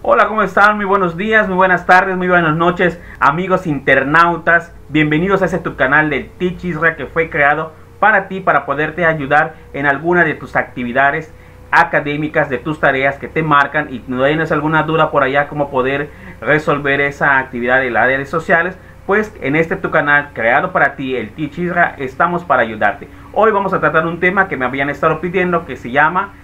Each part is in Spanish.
Hola, ¿cómo están? Muy buenos días, muy buenas tardes, muy buenas noches, amigos internautas. Bienvenidos a tu canal de Teach Israel, que fue creado para ti, para poderte ayudar en alguna de tus actividades académicas, de tus tareas que te marcan, y no tienes alguna duda por allá cómo poder resolver esa actividad en las redes sociales. Pues en tu canal creado para ti, el Teach Israel, estamos para ayudarte. Hoy vamos a tratar un tema que me habían estado pidiendo, que se llama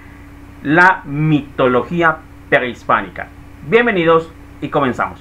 la mitología prehispánica. Bienvenidos y comenzamos.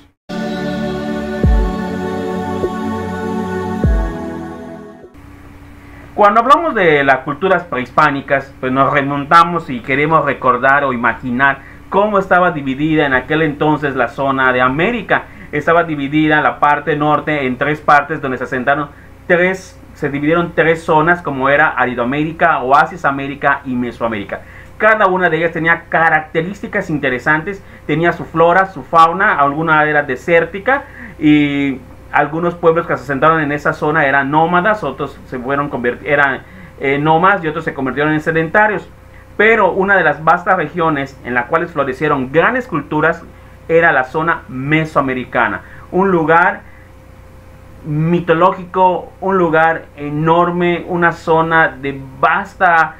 Cuando hablamos de las culturas prehispánicas, pues nos remontamos y queremos recordar o imaginar cómo estaba dividida en aquel entonces la zona de América. Estaba dividida la parte norte en tres partes, donde se dividieron tres zonas, como era Aridoamérica, Oasis América y Mesoamérica. Cada una de ellas tenía características interesantes, tenía su flora, su fauna, alguna era desértica, y algunos pueblos que se asentaron en esa zona eran nómadas, otros eran nómadas y otros se convirtieron en sedentarios. Pero una de las vastas regiones en las cuales florecieron grandes culturas era la zona mesoamericana, un lugar mitológico, un lugar enorme, una zona de vasta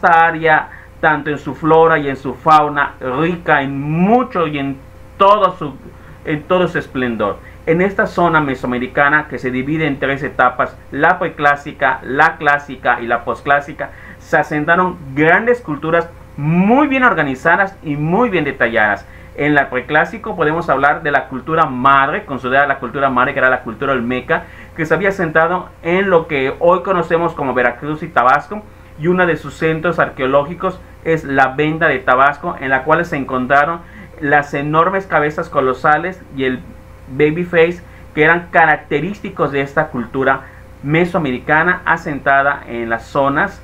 área, tanto en su flora y en su fauna, rica en mucho y en todo su esplendor. En esta zona mesoamericana, que se divide en tres etapas, la preclásica, la clásica y la posclásica, se asentaron grandes culturas muy bien organizadas y muy bien detalladas. En la preclásico podemos hablar de la cultura madre, considerada la cultura madre, que era la cultura olmeca, que se había asentado en lo que hoy conocemos como Veracruz y Tabasco, y uno de sus centros arqueológicos es la Venda de Tabasco, en la cual se encontraron las enormes cabezas colosales y el baby face, que eran característicos de esta cultura mesoamericana asentada en las zonas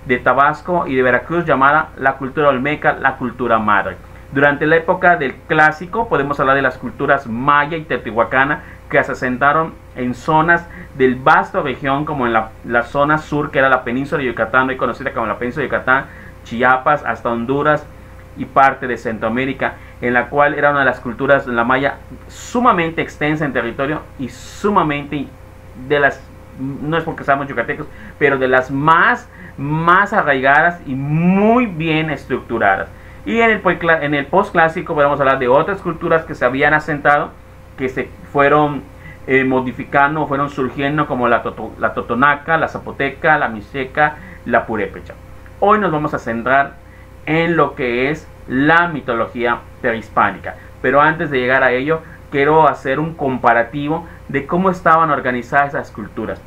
de Tabasco y de Veracruz, llamada la cultura olmeca, la cultura madre. Durante la época del clásico podemos hablar de las culturas maya y teotihuacana, que se asentaron en zonas del vasto región, como en la zona sur, que era la península de Yucatán, hoy conocida como la península de Yucatán, Chiapas, hasta Honduras y parte de Centroamérica, en la cual era una de las culturas de la maya sumamente extensa en territorio y sumamente no es porque seamos yucatecos, pero de las más arraigadas y muy bien estructuradas. Y en el postclásico podemos hablar de otras culturas que se habían asentado, que se fueron modificando, fueron surgiendo, como la totonaca, la zapoteca, la mixteca, la purépecha. Hoy nos vamos a centrar en lo que es la mitología prehispánica, pero antes de llegar a ello, quiero hacer un comparativo de cómo estaban organizadas esas culturas.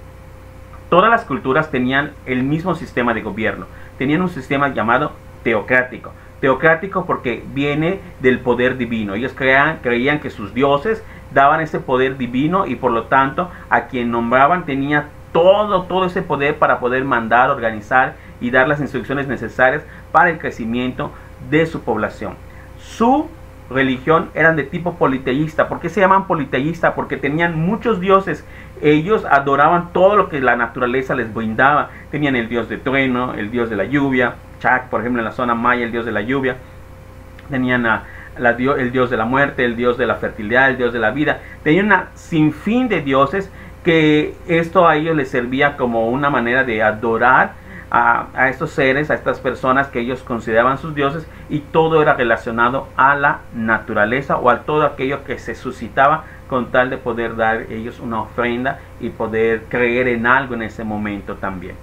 Todas las culturas tenían el mismo sistema de gobierno, tenían un sistema llamado teocrático. Teocrático porque viene del poder divino. Ellos creían que sus dioses daban ese poder divino, y por lo tanto a quien nombraban tenía todo ese poder para poder mandar, organizar y dar las instrucciones necesarias para el crecimiento de su población. Su religión eran de tipo politeísta. ¿Por qué se llaman politeísta? Porque tenían muchos dioses. Ellos adoraban todo lo que la naturaleza les brindaba. Tenían el dios de trueno, el dios de la lluvia, Chac, por ejemplo, en la zona maya, el dios de la lluvia. Tenían el dios de la muerte, el dios de la fertilidad, el dios de la vida. Tenían una sinfín de dioses, que esto a ellos les servía como una manera de adorar a estos seres, a estas personas que ellos consideraban sus dioses, y todo era relacionado a la naturaleza o a todo aquello que se suscitaba, con tal de poder dar ellos una ofrenda y poder creer en algo en ese momento también.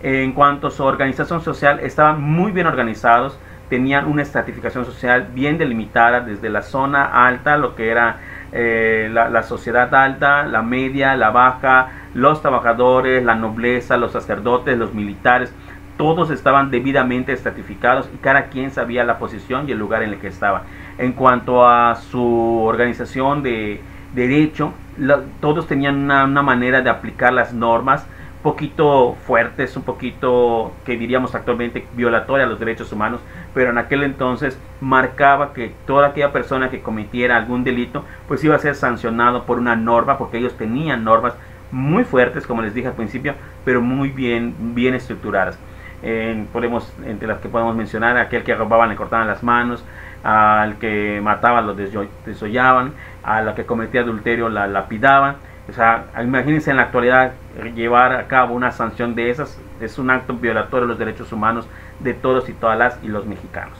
En cuanto a su organización social, estaban muy bien organizados, tenían una estratificación social bien delimitada, desde la zona alta, lo que era la sociedad alta, la media, la baja, los trabajadores, la nobleza, los sacerdotes, los militares. Todos estaban debidamente estratificados y cada quien sabía la posición y el lugar en el que estaba. En cuanto a su organización de derecho, todos tenían una manera de aplicar las normas un poquito fuertes, un poquito, que diríamos actualmente, violatoria a los derechos humanos, pero en aquel entonces marcaba que toda aquella persona que cometiera algún delito pues iba a ser sancionado por una norma, porque ellos tenían normas muy fuertes, como les dije al principio, pero muy bien estructuradas. Entre las que podemos mencionar, aquel que robaban le cortaban las manos, al que mataban lo desollaban, a la que cometía adulterio la lapidaban. O sea, imagínense en la actualidad llevar a cabo una sanción de esas, es un acto violatorio de los derechos humanos de todos y todas las y los mexicanos.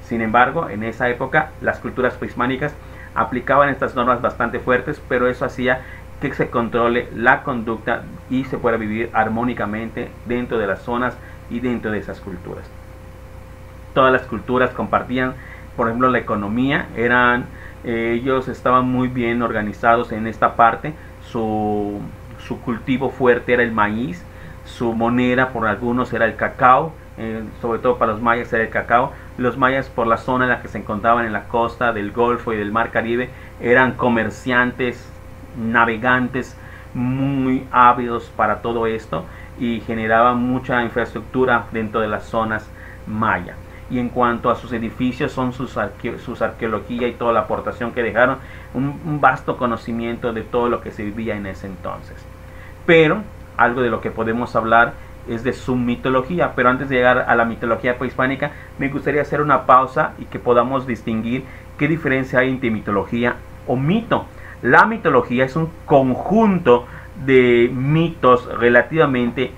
Sin embargo, en esa época las culturas prehispánicas aplicaban estas normas bastante fuertes, pero eso hacía que se controle la conducta y se pueda vivir armónicamente dentro de las zonas y dentro de esas culturas. Todas las culturas compartían, por ejemplo, la economía. Ellos estaban muy bien organizados en esta parte. Su cultivo fuerte era el maíz, su moneda por algunos era el cacao, sobre todo para los mayas era el cacao. Los mayas, por la zona en la que se encontraban en la costa del Golfo y del Mar Caribe, eran comerciantes, navegantes muy ávidos para todo esto y generaban mucha infraestructura dentro de las zonas maya. Y en cuanto a sus edificios, son sus arqueología y toda la aportación que dejaron, un vasto conocimiento de todo lo que se vivía en ese entonces. Pero algo de lo que podemos hablar es de su mitología. Pero antes de llegar a la mitología prehispánica, me gustaría hacer una pausa y que podamos distinguir qué diferencia hay entre mitología o mito. La mitología es un conjunto de mitos relativamente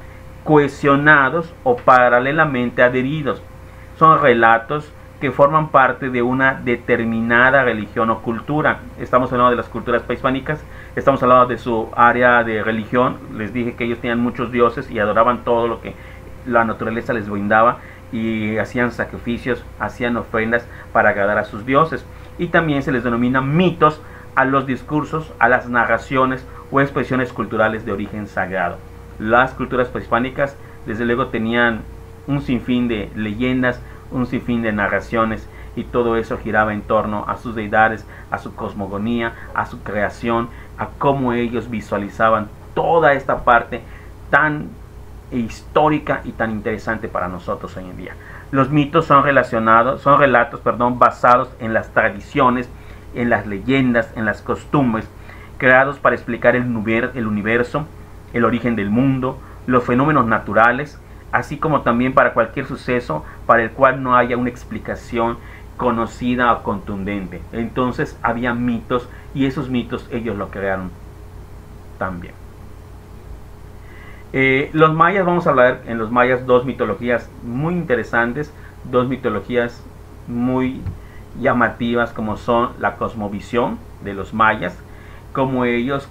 cohesionados o paralelamente adheridos. Son relatos que forman parte de una determinada religión o cultura. Estamos hablando de las culturas prehispánicas, estamos hablando de su área de religión. Les dije que ellos tenían muchos dioses y adoraban todo lo que la naturaleza les brindaba, y hacían sacrificios, hacían ofrendas para agradar a sus dioses. Y también se les denomina mitos a los discursos, a las narraciones o expresiones culturales de origen sagrado. Las culturas prehispánicas desde luego tenían un sinfín de leyendas, un sinfín de narraciones, y todo eso giraba en torno a sus deidades, a su cosmogonía, a su creación, a cómo ellos visualizaban toda esta parte tan histórica y tan interesante para nosotros hoy en día. Los mitos son relatos basados en las tradiciones, en las leyendas, en las costumbres, creados para explicar el universo, el origen del mundo, los fenómenos naturales, así como también para cualquier suceso para el cual no haya una explicación conocida o contundente. Entonces había mitos, y esos mitos ellos lo crearon también. Los mayas, vamos a hablar en los mayas dos mitologías muy interesantes, dos mitologías muy llamativas, como son la cosmovisión de los mayas, como ellos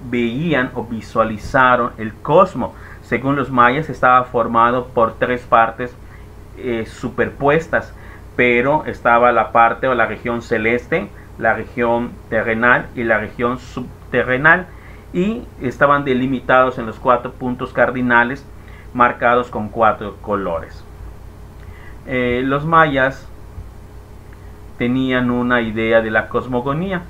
veían o visualizaron el cosmos. Según los mayas, estaba formado por tres partes superpuestas, pero estaba la parte o la región celeste, la región terrenal y la región subterrenal, y estaban delimitados en los 4 puntos cardinales marcados con 4 colores. Los mayas tenían una idea de la cosmogonía.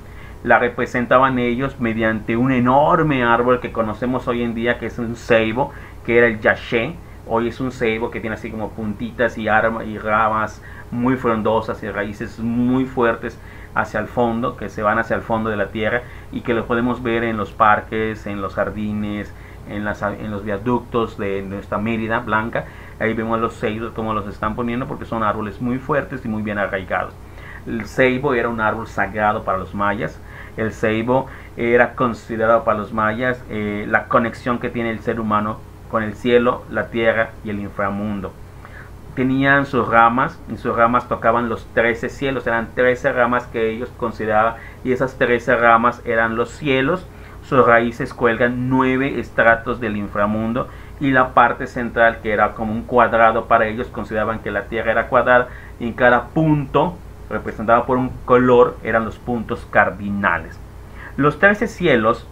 La representaban ellos mediante un enorme árbol que conocemos hoy en día, que es un ceibo, que era el yaché. Hoy es un ceibo que tiene así como puntitas y ramas muy frondosas y raíces muy fuertes hacia el fondo, que se van hacia el fondo de la tierra, y que lo podemos ver en los parques, en los jardines, en los viaductos de nuestra Mérida Blanca. Ahí vemos los ceibos como los están poniendo, porque son árboles muy fuertes y muy bien arraigados. El ceibo era un árbol sagrado para los mayas. El ceibo era considerado para los mayas la conexión que tiene el ser humano con el cielo, la tierra y el inframundo. Tenían sus ramas, y sus ramas tocaban los 13 cielos. Eran 13 ramas que ellos consideraban, y esas 13 ramas eran los cielos. Sus raíces cuelgan 9 estratos del inframundo, y la parte central, que era como un cuadrado para ellos, consideraban que la tierra era cuadrada, y en cada punto representado por un color eran los puntos cardinales. Los 13 cielos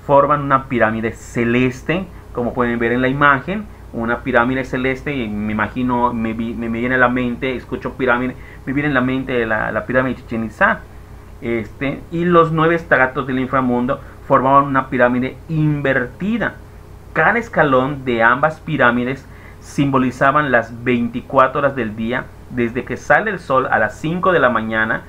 forman una pirámide celeste, como pueden ver en la imagen, una pirámide celeste, y me imagino, me viene a la mente, escucho pirámide, me viene en la mente la pirámide de Chichén Itzá. Y los 9 estratos del inframundo formaban una pirámide invertida. Cada escalón de ambas pirámides simbolizaban las 24 horas del día, desde que sale el sol a las 5 de la mañana,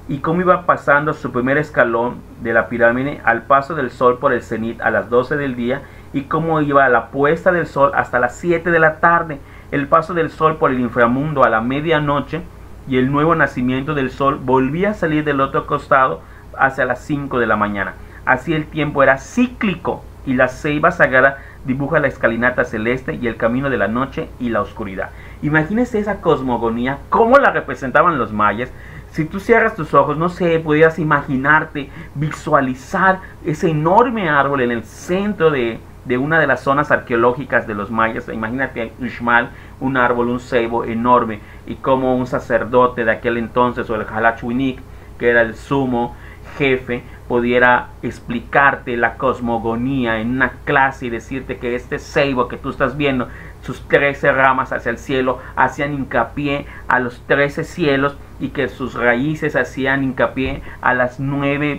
y cómo iba pasando su primer escalón de la pirámide al paso del sol por el cenit a las 12 del día, y cómo iba a la puesta del sol hasta las 7 de la tarde. el paso del sol por el inframundo a la medianoche y el nuevo nacimiento del sol volvía a salir del otro costado hacia las 5 de la mañana. Así el tiempo era cíclico y la ceiba sagrada dibuja la escalinata celeste y el camino de la noche y la oscuridad. Imagínense esa cosmogonía, cómo la representaban los mayas. Si tú cierras tus ojos, no sé, podrías imaginarte, visualizar ese enorme árbol en el centro de una de las zonas arqueológicas de los mayas. Imagínate Uxmal, un árbol, un ceibo enorme, y como un sacerdote de aquel entonces, o el Xalachhuinik, que era el sumo jefe, pudiera explicarte la cosmogonía en una clase y decirte que este ceibo que tú estás viendo, sus 13 ramas hacia el cielo, hacían hincapié a los 13 cielos, y que sus raíces hacían hincapié a los 9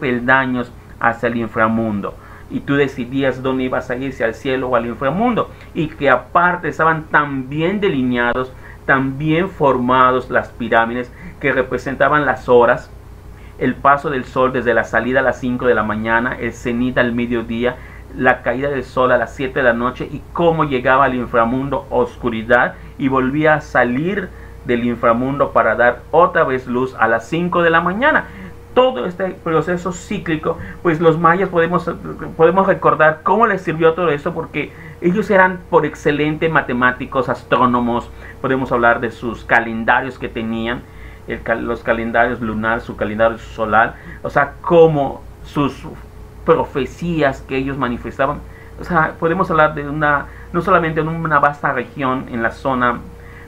peldaños hacia el inframundo. Y tú decidías dónde ibas a ir, si al cielo o al inframundo. Y que aparte estaban tan bien delineados, tan bien formados las pirámides, que representaban las horas, el paso del sol desde la salida a las 5 de la mañana, el cenit al mediodía, la caída del sol a las 7 de la noche, y cómo llegaba al inframundo oscuridad y volvía a salir del inframundo para dar otra vez luz a las 5 de la mañana. Todo este proceso cíclico, pues los mayas podemos recordar cómo les sirvió todo eso, porque ellos eran por excelente matemáticos, astrónomos. Podemos hablar de sus calendarios que tenían, los calendarios lunar, su calendario solar, o sea, como sus profecías que ellos manifestaban. O sea, podemos hablar de no solamente en una vasta región en la zona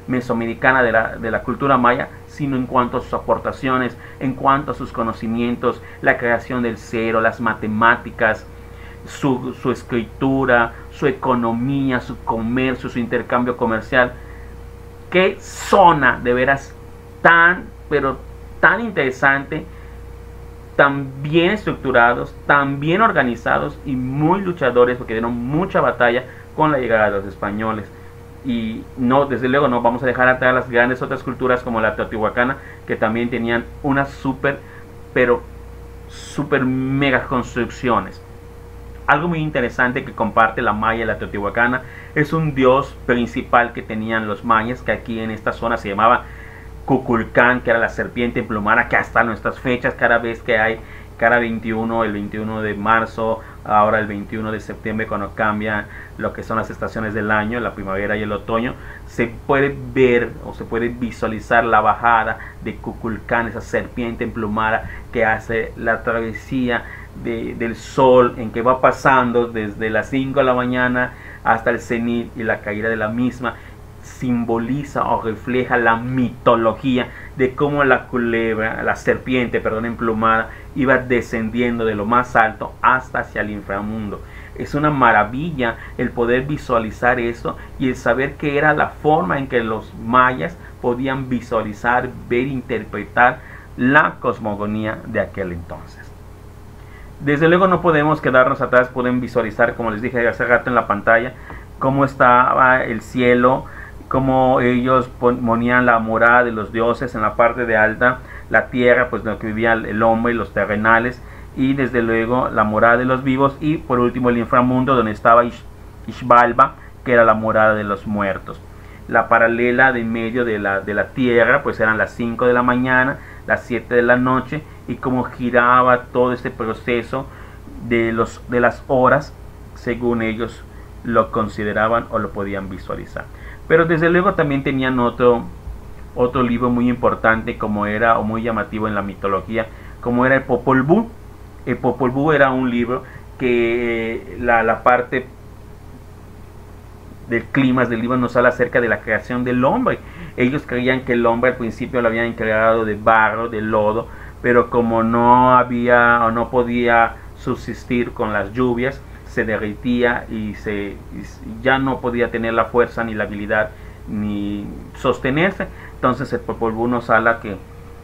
mesoamericana de la cultura maya, sino en cuanto a sus aportaciones, en cuanto a sus conocimientos, la creación del cero, las matemáticas, su escritura, su economía, su comercio, su intercambio comercial. Qué zona de veras pero tan interesante, tan bien estructurados, tan bien organizados y muy luchadores, porque dieron mucha batalla con la llegada de los españoles. Y no, desde luego no vamos a dejar atrás las grandes otras culturas como la teotihuacana, que también tenían unas super mega construcciones. Algo muy interesante que comparte la maya y la teotihuacana es un dios principal que tenían los mayas, que aquí en esta zona se llamaba Kukulcán, que era la serpiente emplumada, que hasta nuestras fechas, cada vez que hay, cada 21, el 21 de marzo, ahora el 21 de septiembre, cuando cambia lo que son las estaciones del año, la primavera y el otoño, se puede ver o se puede visualizar la bajada de Kukulcán, esa serpiente emplumada que hace la travesía del sol, en que va pasando desde las 5 de la mañana hasta el cenit y la caída de la misma. Simboliza o refleja la mitología de cómo la culebra, la serpiente, emplumada, iba descendiendo de lo más alto hasta hacia el inframundo. Es una maravilla el poder visualizar eso y el saber que era la forma en que los mayas podían visualizar, ver, interpretar la cosmogonía de aquel entonces. Desde luego no podemos quedarnos atrás, pueden visualizar, como les dije hace rato en la pantalla, cómo estaba el cielo, como ellos ponían la morada de los dioses en la parte de alta, la tierra, pues donde vivía el hombre y los terrenales, y desde luego la morada de los vivos, y por último el inframundo, donde estaba Ixbalba, que era la morada de los muertos. La paralela de medio de la tierra, pues eran las 5 de la mañana, las 7 de la noche, y cómo giraba todo este proceso de las horas, según ellos lo consideraban o lo podían visualizar. Pero desde luego también tenían otro libro muy importante, como era, o muy llamativo en la mitología, como era el Popol Vuh. El Popol Vuh era un libro que la parte del clima del libro nos habla acerca de la creación del hombre. Ellos creían que el hombre al principio lo habían creado de barro, de lodo, pero como no había o no podía subsistir con las lluvias, se derritía y ya no podía tener la fuerza ni la habilidad ni sostenerse. Entonces el Popol Vuh nos habla que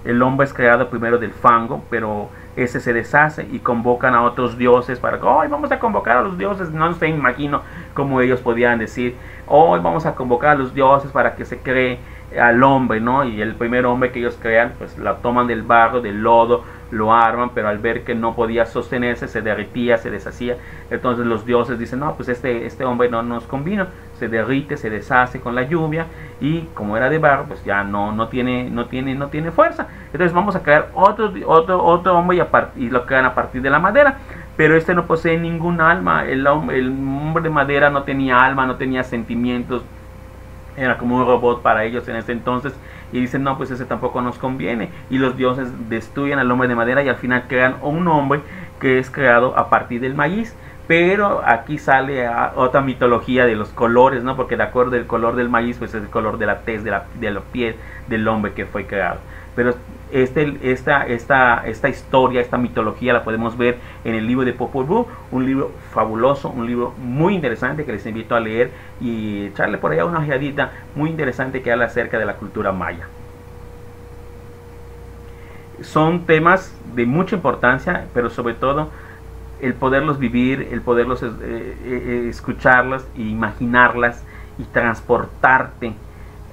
el hombre es creado primero del fango, pero ese se deshace y convocan a otros dioses para que hoy vamos a convocar a los dioses. No sé, imagino cómo ellos podían decir hoy vamos a convocar a los dioses para que se cree al hombre, ¿no? Y el primer hombre que ellos crean, pues la toman del barro, del lodo, lo arman, pero al ver que no podía sostenerse, se derretía, se deshacía. Entonces los dioses dicen, no, pues este hombre no nos convino, se derrite, se deshace con la lluvia, y como era de barro, pues ya no tiene fuerza. Entonces vamos a crear otro hombre y lo crean a partir de la madera. Pero este no posee ningún alma. El hombre de madera no tenía alma, no tenía sentimientos, era como un robot para ellos en ese entonces, y dicen, no, pues ese tampoco nos conviene, y los dioses destruyen al hombre de madera y al final crean un hombre que es creado a partir del maíz. Pero aquí sale otra mitología de los colores, ¿no? Porque de acuerdo al color del maíz, pues es el color de la tez, de la piel del hombre que fue creado. Pero esta historia, esta mitología la podemos ver en el libro de Popol Vuh, un libro fabuloso, un libro muy interesante que les invito a leer y echarle por allá una ojeadita muy interesante que habla acerca de la cultura maya. Son temas de mucha importancia, pero sobre todo el poderlos vivir, el poderlos escucharlas e imaginarlas y transportarte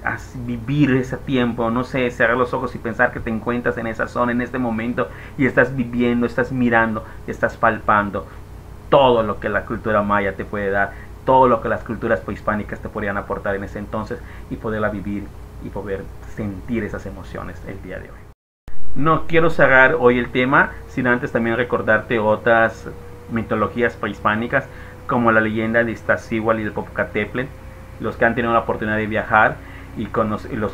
a vivir ese tiempo, no sé, cerrar los ojos y pensar que te encuentras en esa zona, en este momento, y estás viviendo, estás mirando, estás palpando todo lo que la cultura maya te puede dar, todo lo que las culturas prehispánicas te podrían aportar en ese entonces, y poderla vivir y poder sentir esas emociones el día de hoy. No quiero cerrar hoy el tema sin antes también recordarte otras mitologías prehispánicas, como la leyenda de Iztaccíhuatl y el Popocatépetl. Los que han tenido la oportunidad de viajar y los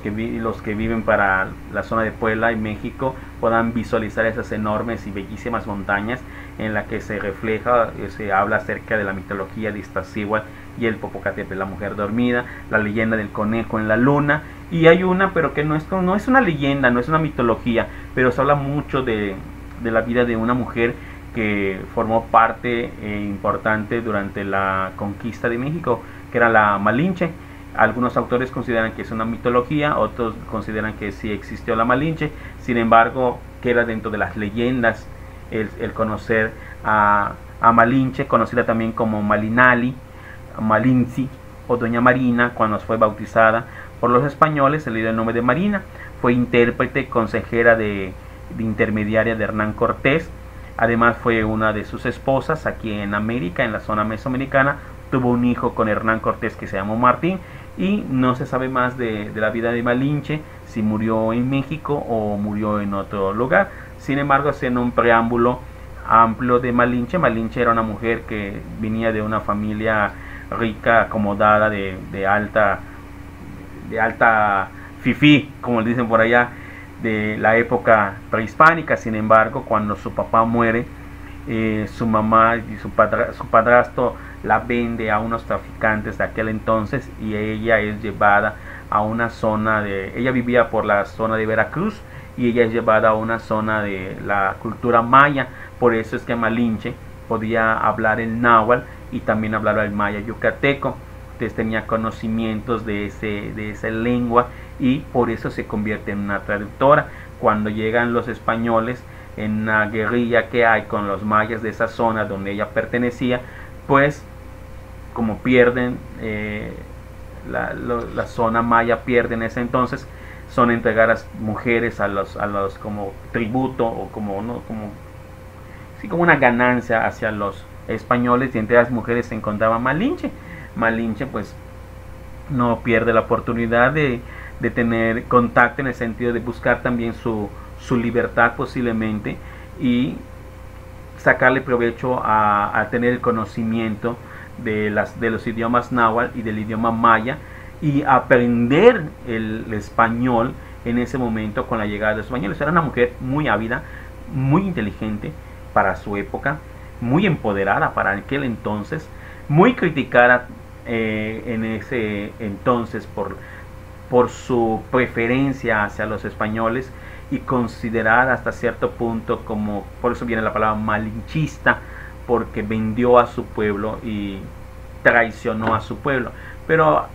que viven para la zona de Puebla y México puedan visualizar esas enormes y bellísimas montañas en la que se refleja, se habla acerca de la mitología de Iztaccíhuatl y el Popocatépetl, la mujer dormida, la leyenda del conejo en la luna. Y hay una, pero que no es una leyenda, no es una mitología, pero se habla mucho de la vida de una mujer que formó parte importante durante la conquista de México, que era la Malinche. Algunos autores consideran que es una mitología, otros consideran que sí existió la Malinche. Sin embargo, queda dentro de las leyendas el conocer a Malinche, conocida también como Malinali, Malinzi o Doña Marina. Cuando fue bautizada por los españoles se le dio el nombre de Marina. Fue intérprete, consejera de intermediaria de Hernán Cortés. Además fue una de sus esposas aquí en América, en la zona mesoamericana. Tuvo un hijo con Hernán Cortés que se llamó Martín, y no se sabe más de la vida de Malinche, si murió en México o murió en otro lugar. Sin embargo, haciendo un preámbulo amplio de Malinche, Malinche era una mujer que venía de una familia rica, acomodada, de alta fifí, como le dicen por allá, de la época prehispánica. Sin embargo, cuando su papá muere, su mamá y su padrastro la vende a unos traficantes de aquel entonces, y ella es llevada a una zona ella vivía por la zona de Veracruz, y ella es llevada a una zona de la cultura maya. Por eso es que Malinche podía hablar el náhuatl y también hablar el maya yucateco. Entonces tenía conocimientos de esa lengua, y por eso se convierte en una traductora. Cuando llegan los españoles en una guerrilla que hay con los mayas de esa zona donde ella pertenecía, pues como pierden la zona maya, pierde en ese entonces, son entregadas mujeres a los como tributo, o como una ganancia hacia los españoles, y entre las mujeres se encontraba Malinche. Malinche pues no pierde la oportunidad de tener contacto, en el sentido de buscar también su libertad posiblemente, y sacarle provecho a tener el conocimiento de los idiomas náhuatl y del idioma maya, y aprender el español en ese momento con la llegada de los españoles. Era una mujer muy ávida, muy inteligente para su época, muy empoderada para aquel entonces, muy criticada en ese entonces por su preferencia hacia los españoles, y considerada hasta cierto punto como, por eso viene la palabra malinchista, porque vendió a su pueblo y traicionó a su pueblo. Pero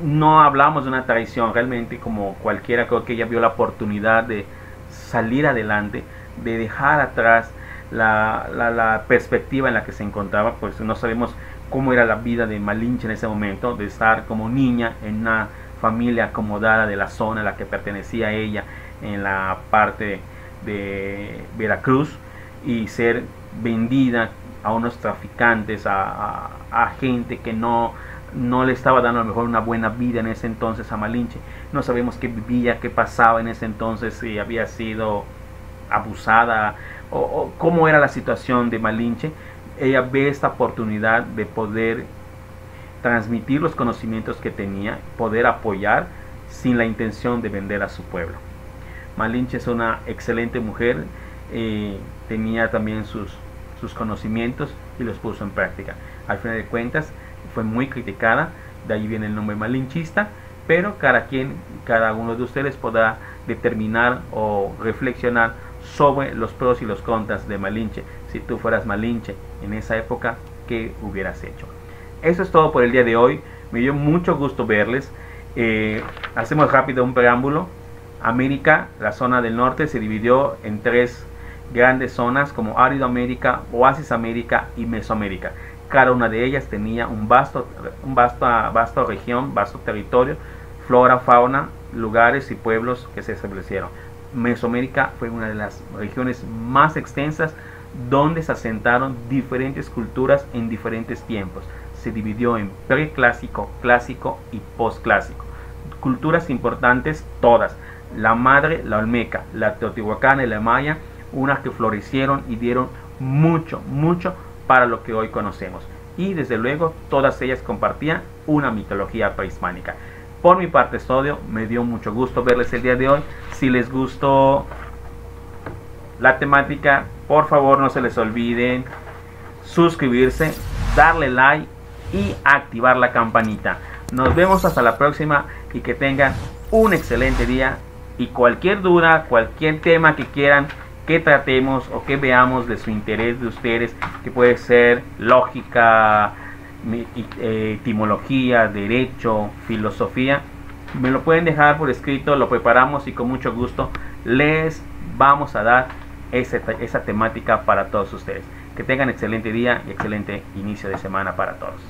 no hablamos de una traición, realmente como cualquiera. Creo que ella vio la oportunidad de salir adelante, de dejar atrás la perspectiva en la que se encontraba. Pues no sabemos cómo era la vida de Malinche en ese momento, de estar como niña en una familia acomodada de la zona a la que pertenecía ella en la parte de Veracruz, y ser vendida a unos traficantes, a gente que no le estaba dando a lo mejor una buena vida en ese entonces a Malinche. No sabemos qué vivía, qué pasaba en ese entonces, si había sido abusada o cómo era la situación de Malinche. Ella ve esta oportunidad de poder transmitir los conocimientos que tenía, poder apoyar sin la intención de vender a su pueblo. Malinche es una excelente mujer, tenía también sus conocimientos y los puso en práctica. Al final de cuentas fue muy criticada, de ahí viene el nombre malinchista, pero cada uno de ustedes podrá determinar o reflexionar sobre los pros y los contras de Malinche. Si tú fueras Malinche en esa época, ¿qué hubieras hecho? Eso es todo por el día de hoy. Me dio mucho gusto verles. Hacemos rápido un preámbulo. América, la zona del norte, se dividió en 3 grandes zonas como Árido América, Oasis América y Mesoamérica. Cada una de ellas tenía un vasto región, vasto territorio, flora, fauna, lugares y pueblos que se establecieron. Mesoamérica fue una de las regiones más extensas donde se asentaron diferentes culturas en diferentes tiempos. Se dividió en preclásico, clásico y posclásico. Culturas importantes todas: la madre, la olmeca, la teotihuacana y la maya, unas que florecieron y dieron mucho para lo que hoy conocemos, y desde luego todas ellas compartían una mitología prehispánica. Por mi parte es todo. Me dio mucho gusto verles el día de hoy. Si les gustó la temática, por favor no se les olviden suscribirse, darle like y activar la campanita. Nos vemos hasta la próxima y que tengan un excelente día. Y cualquier duda, cualquier tema que quieran que tratemos o que veamos de su interés de ustedes, que puede ser lógica, etimología, derecho, filosofía, me lo pueden dejar por escrito, lo preparamos y con mucho gusto les vamos a dar esa temática para todos ustedes. Que tengan excelente día y excelente inicio de semana para todos.